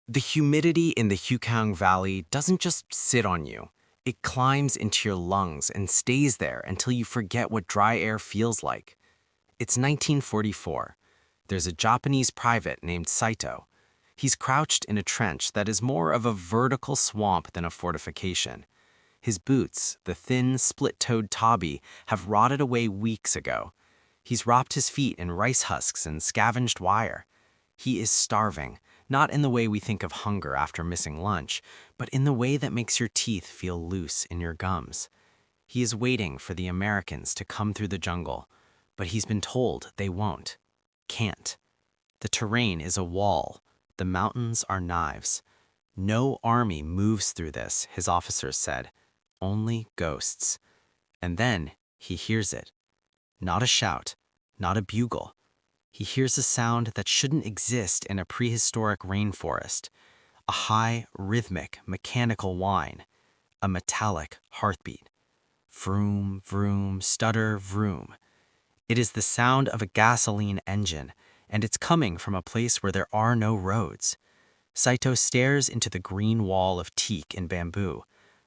The humidity in the Hukang Valley doesn't just sit on you. It climbs into your lungs and stays there until you forget what dry air feels like. It's 1944. There's a Japanese private named Saito. He's crouched in a trench that is more of a vertical swamp than a fortification. His boots, the thin, split-toed tabi, have rotted away weeks ago. He's wrapped his feet in rice husks and scavenged wire. He is starving, not in the way we think of hunger after missing lunch, but in the way that makes your teeth feel loose in your gums. He is waiting for the Americans to come through the jungle, but he's been told they won't, can't. The terrain is a wall. The mountains are knives. No army moves through this, his officers said. Only ghosts. And then he hears it. Not a shout, not a bugle. He hears a sound that shouldn't exist in a prehistoric rainforest. A high, rhythmic, mechanical whine. A metallic heartbeat. Vroom, vroom, stutter, vroom. It is the sound of a gasoline engine, and it's coming from a place where there are no roads. Saito stares into the green wall of teak and bamboo.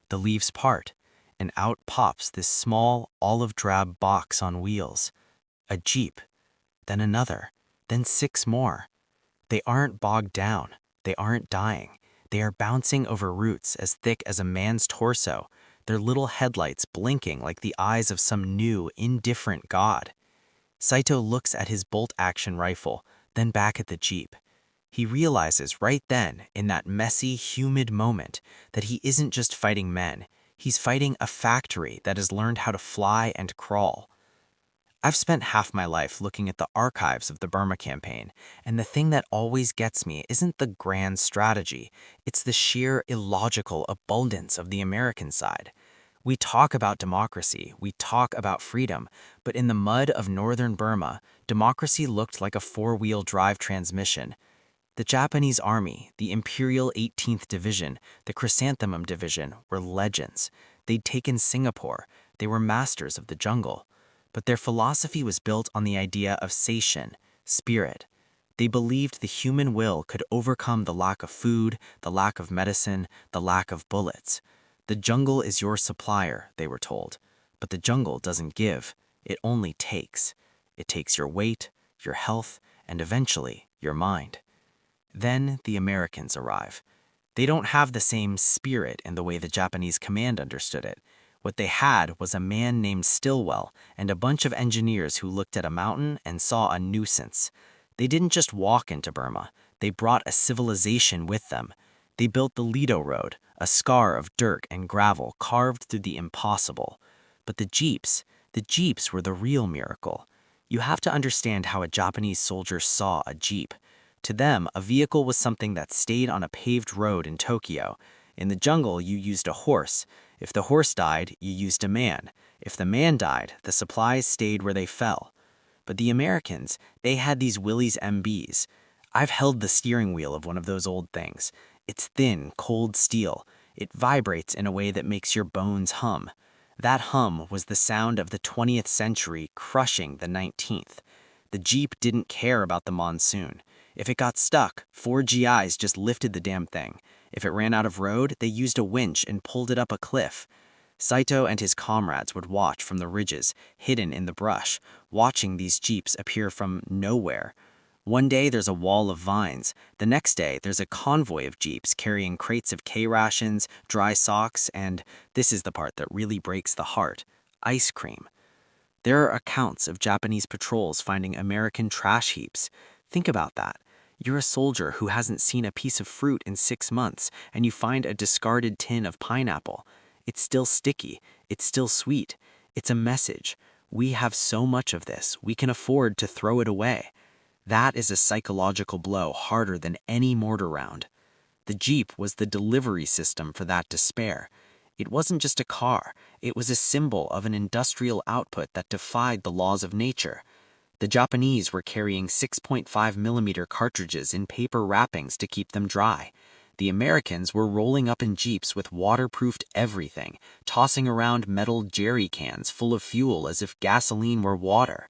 The leaves part, and out pops this small, olive-drab box on wheels. A jeep. Then another. Then 6 more. They aren't bogged down. They aren't dying. They are bouncing over roots as thick as a man's torso, their little headlights blinking like the eyes of some new, indifferent god. Saito looks at his bolt-action rifle, then back at the jeep. He realizes right then, in that messy, humid moment, that he isn't just fighting men. He's fighting a factory that has learned how to fly and crawl. I've spent half my life looking at the archives of the Burma campaign, and the thing that always gets me isn't the grand strategy, it's the sheer illogical abundance of the American side. We talk about democracy, we talk about freedom, but in the mud of northern Burma, democracy looked like a 4-wheel drive transmission. The Japanese army, the Imperial 18th Division, the Chrysanthemum Division, were legends. They'd taken Singapore, they were masters of the jungle. But their philosophy was built on the idea of sation, spirit. They believed the human will could overcome the lack of food, the lack of medicine, the lack of bullets. The jungle is your supplier, they were told. But the jungle doesn't give, it only takes. It takes your weight, your health, and eventually, your mind. Then the Americans arrive. They don't have the same spirit in the way the Japanese command understood it. What they had was a man named Stilwell and a bunch of engineers who looked at a mountain and saw a nuisance. They didn't just walk into Burma, they brought a civilization with them. They built the Lido Road, a scar of dirt and gravel carved through the impossible. But the jeeps were the real miracle. You have to understand how a Japanese soldier saw a jeep. To them, a vehicle was something that stayed on a paved road in Tokyo. In the jungle, you used a horse. If the horse died, you used a man. If the man died, the supplies stayed where they fell. But the Americans, they had these Willys MBs. I've held the steering wheel of one of those old things. It's thin, cold steel. It vibrates in a way that makes your bones hum. That hum was the sound of the 20th century crushing the 19th. The Jeep didn't care about the monsoon. If it got stuck, 4 GIs just lifted the damn thing. If it ran out of road, they used a winch and pulled it up a cliff. Saito and his comrades would watch from the ridges, hidden in the brush, watching these jeeps appear from nowhere. One day there's a wall of vines. The next day there's a convoy of jeeps carrying crates of K-rations, dry socks, and, this is the part that really breaks the heart, ice cream. There are accounts of Japanese patrols finding American trash heaps. Think about that. You're a soldier who hasn't seen a piece of fruit in 6 months, and you find a discarded tin of pineapple. It's still sticky. It's still sweet. It's a message. We have so much of this, we can afford to throw it away. That is a psychological blow harder than any mortar round. The Jeep was the delivery system for that despair. It wasn't just a car. It was a symbol of an industrial output that defied the laws of nature. The Japanese were carrying 6.5mm cartridges in paper wrappings to keep them dry. The Americans were rolling up in jeeps with waterproofed everything, tossing around metal jerry cans full of fuel as if gasoline were water.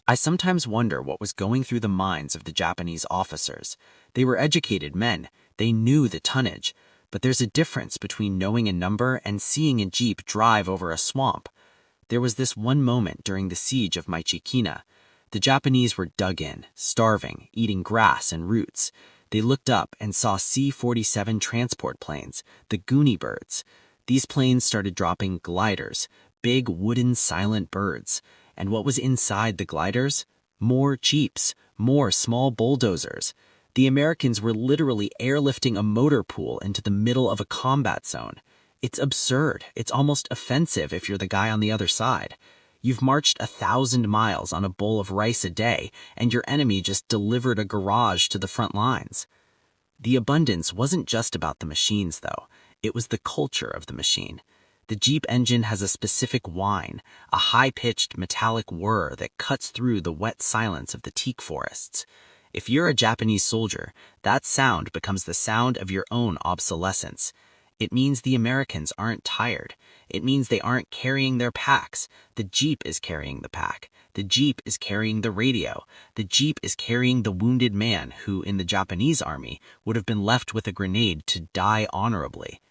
I sometimes wonder what was going through the minds of the Japanese officers. They were educated men. They knew the tonnage, but there's a difference between knowing a number and seeing a jeep drive over a swamp. There was this one moment during the siege of Maichikina. The Japanese were dug in, starving, eating grass and roots. They looked up and saw C-47 transport planes, the Goonie birds. These planes started dropping gliders, big wooden silent birds. And what was inside the gliders? More jeeps, more small bulldozers. The Americans were literally airlifting a motor pool into the middle of a combat zone. It's absurd. It's almost offensive if you're the guy on the other side. You've marched 1,000 miles on a bowl of rice a day, and your enemy just delivered a garage to the front lines. The abundance wasn't just about the machines, though. It was the culture of the machine. The Jeep engine has a specific whine, a high-pitched metallic whir that cuts through the wet silence of the teak forests. If you're a Japanese soldier, that sound becomes the sound of your own obsolescence. It means the Americans aren't tired. It means they aren't carrying their packs. The Jeep is carrying the pack. The Jeep is carrying the radio. The Jeep is carrying the wounded man who, in the Japanese army, would have been left with a grenade to die honorably.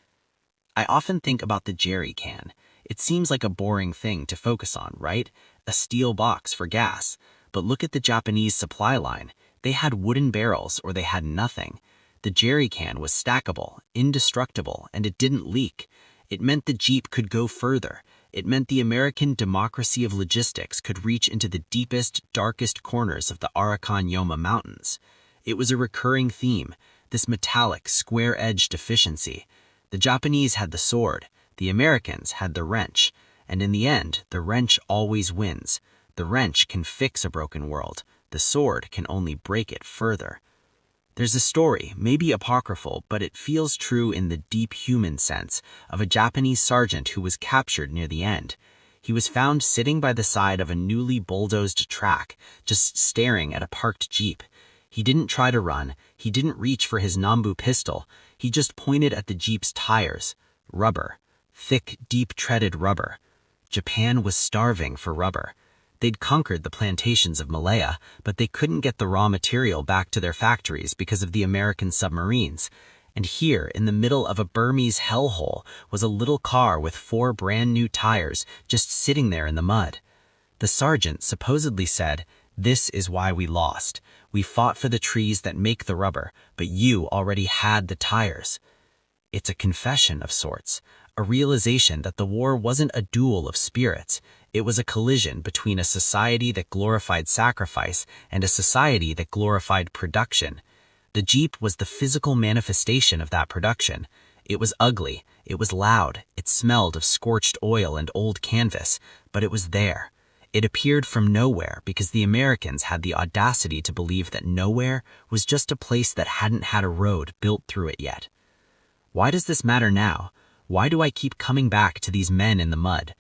I often think about the jerry can. It seems like a boring thing to focus on, right? A steel box for gas. But look at the Japanese supply line. They had wooden barrels or they had nothing. The jerry can was stackable, indestructible, and it didn't leak. It meant the Jeep could go further. It meant the American democracy of logistics could reach into the deepest, darkest corners of the Arakan-Yoma Mountains. It was a recurring theme, this metallic, square-edged efficiency. The Japanese had the sword, the Americans had the wrench, and in the end, the wrench always wins. The wrench can fix a broken world. The sword can only break it further. There's a story, maybe apocryphal, but it feels true in the deep human sense, of a Japanese sergeant who was captured near the end. He was found sitting by the side of a newly bulldozed track, just staring at a parked jeep. He didn't try to run. He didn't reach for his Nambu pistol. He just pointed at the jeep's tires. Rubber. Thick, deep-treaded rubber. Japan was starving for rubber. They'd conquered the plantations of Malaya, but they couldn't get the raw material back to their factories because of the American submarines. And here, in the middle of a Burmese hellhole, was a little car with 4 brand-new tires just sitting there in the mud. The sergeant supposedly said, "This is why we lost. We fought for the trees that make the rubber, but you already had the tires." It's a confession of sorts, a realization that the war wasn't a duel of spirits. It was a collision between a society that glorified sacrifice and a society that glorified production. The Jeep was the physical manifestation of that production. It was ugly, it was loud, it smelled of scorched oil and old canvas, but it was there. It appeared from nowhere because the Americans had the audacity to believe that nowhere was just a place that hadn't had a road built through it yet. Why does this matter now? Why do I keep coming back to these men in the mud?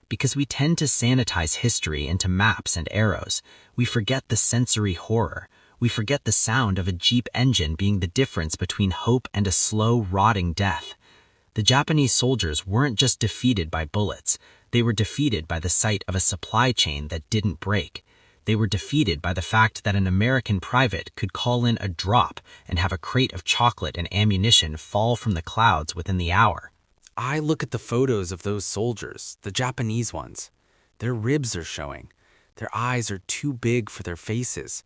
Because we tend to sanitize history into maps and arrows. We forget the sensory horror. We forget the sound of a Jeep engine being the difference between hope and a slow, rotting death. The Japanese soldiers weren't just defeated by bullets. They were defeated by the sight of a supply chain that didn't break. They were defeated by the fact that an American private could call in a drop and have a crate of chocolate and ammunition fall from the clouds within the hour. I look at the photos of those soldiers, the Japanese ones. Their ribs are showing. Their eyes are too big for their faces.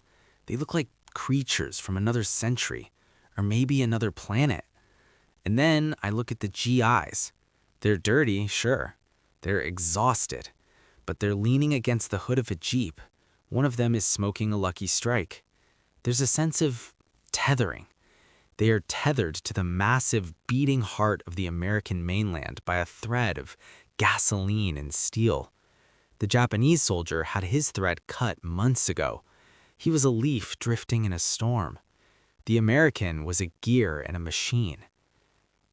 They look like creatures from another century, or maybe another planet. And then I look at the GIs. They're dirty, sure. They're exhausted, but they're leaning against the hood of a Jeep. One of them is smoking a Lucky Strike. There's a sense of tethering. They are tethered to the massive beating heart of the American mainland by a thread of gasoline and steel. The Japanese soldier had his thread cut months ago. He was a leaf drifting in a storm. The American was a gear in a machine.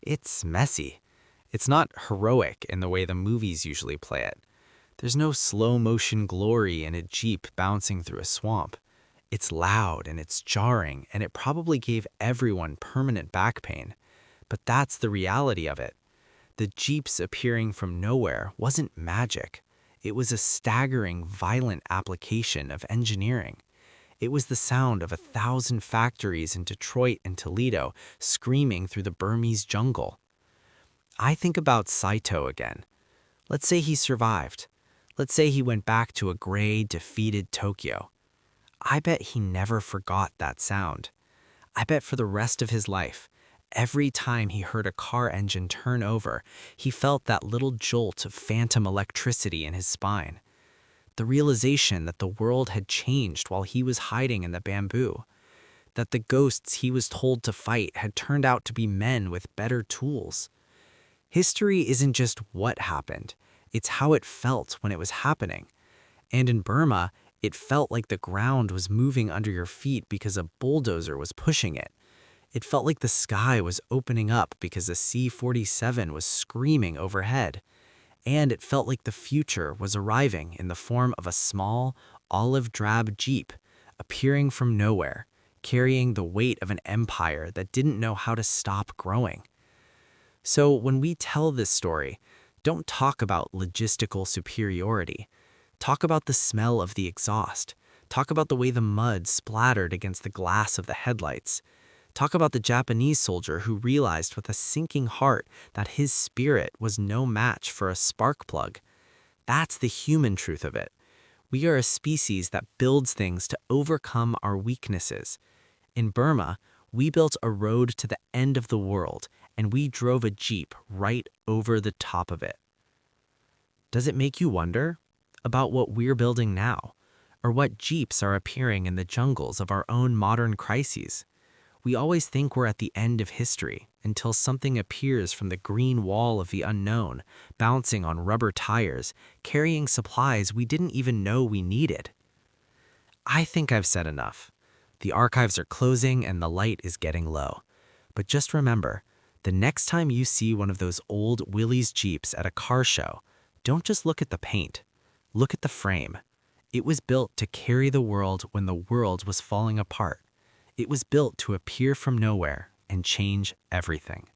It's messy. It's not heroic in the way the movies usually play it. There's no slow-motion glory in a Jeep bouncing through a swamp. It's loud and it's jarring, and it probably gave everyone permanent back pain. But that's the reality of it. The Jeeps appearing from nowhere wasn't magic. It was a staggering, violent application of engineering. It was the sound of 1,000 factories in Detroit and Toledo screaming through the Burmese jungle. I think about Saito again. Let's say he survived. Let's say he went back to a gray, defeated Tokyo. I bet he never forgot that sound. I bet for the rest of his life, every time he heard a car engine turn over, he felt that little jolt of phantom electricity in his spine. The realization that the world had changed while he was hiding in the bamboo. That the ghosts he was told to fight had turned out to be men with better tools. History isn't just what happened, it's how it felt when it was happening. And in Burma, it felt like the ground was moving under your feet because a bulldozer was pushing it. It felt like the sky was opening up because a C-47 was screaming overhead. And it felt like the future was arriving in the form of a small, olive-drab jeep, appearing from nowhere, carrying the weight of an empire that didn't know how to stop growing. So when we tell this story, don't talk about logistical superiority. Talk about the smell of the exhaust. Talk about the way the mud splattered against the glass of the headlights. Talk about the Japanese soldier who realized with a sinking heart that his spirit was no match for a spark plug. That's the human truth of it. We are a species that builds things to overcome our weaknesses. In Burma, we built a road to the end of the world, and we drove a jeep right over the top of it. Does it make you wonder about what we're building now, or what jeeps are appearing in the jungles of our own modern crises? We always think we're at the end of history until something appears from the green wall of the unknown, bouncing on rubber tires, carrying supplies we didn't even know we needed. I think I've said enough. The archives are closing and the light is getting low. But just remember, the next time you see one of those old Willys Jeeps at a car show, don't just look at the paint. Look at the frame. It was built to carry the world when the world was falling apart. It was built to appear from nowhere and change everything.